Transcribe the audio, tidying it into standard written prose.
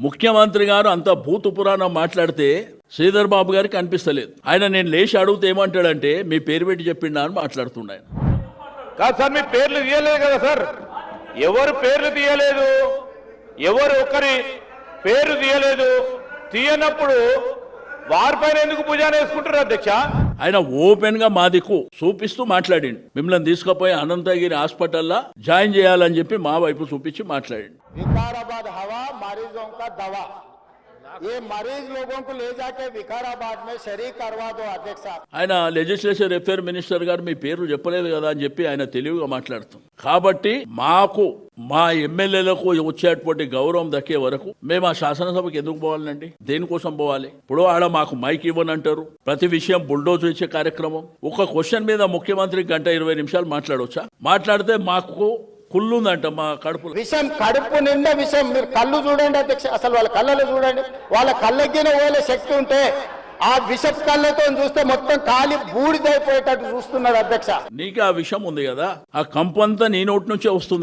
ముఖ్యమంత్రి గారు అంత భూత పురాణం మాట్లాడితే శ్రీధర్ బాబు గారికి అనిపిస్తలేదు. ఆయన నేను లేచి అడిగితే ఏమంటాడంటే మీ పేరు పెట్టి చెప్పిండా అని మాట్లాడుతుండ ఆయన. కాదు సార్, మీ పేర్లు తీయలేదు కదా సార్, ఎవరు పేర్లు తీయలేదు, ఎవరు ఒకరి పేరు తీయలేదు. తీయనప్పుడు వారిపైన ఎందుకు భుజాన వేసుకుంటారు అధ్యక్ష? ఆయన ఓపెన్ గా మా దిక్కు చూపిస్తూ మాట్లాడిండు. మిమ్మల్ని తీసుకుపోయి అనంతగిరి హాస్పిటల్లో జాయిన్ చేయాలని చెప్పి మా వైపు చూపించి మాట్లాడిండు. विकाराबाद हवा मरीजों का दवा, ये मरीज लोगों को ले जाके विकाराबाद में शरीक करवा दो अध्यक्ष साहब. ఆయన లెజిస్లేచర్ అఫేర్ మినిస్టర్ గారు మీ పేరు చెప్పలేదు కదా అని చెప్పి ఆయన తెలివిగా మాట్లాడుతాం. కాబట్టి మాకు మా ఎమ్మెల్యేలకు వచ్చేటువంటి గౌరవం దక్కే వరకు మేము ఆ శాసనసభకి ఎందుకు పోవాలండి? దేనికోసం పోవాలి? ఇప్పుడు ఆడ మాకు మైక్ ఇవ్వనంటారు, ప్రతి విషయం బుల్డోజ్ ఇచ్చే కార్యక్రమం. ఒక క్వశ్చన్ మీద ముఖ్యమంత్రి 1-20 నిమిషాలు మాట్లాడవచ్చా? మాట్లాడితే మాకు కుళ్ళుందంట మా కడుపు. విషయం కడుపు నిండా విషయం. మీరు కళ్ళు చూడండి అధ్యక్ష, అసలు వాళ్ళ కళ్ళలో చూడండి. వాళ్ళ కళ్ళకి పోలే శక్తి ఉంటే ఆ విషపు కళ్ళతో చూస్తే మొత్తం కాలి బూడిదైపోయేటట్టు చూస్తున్నారు అధ్యక్ష. నీకు ఆ విషయం ఉంది కదా, ఆ కంపంతా నీ నోటి నుంచే వస్తుంది.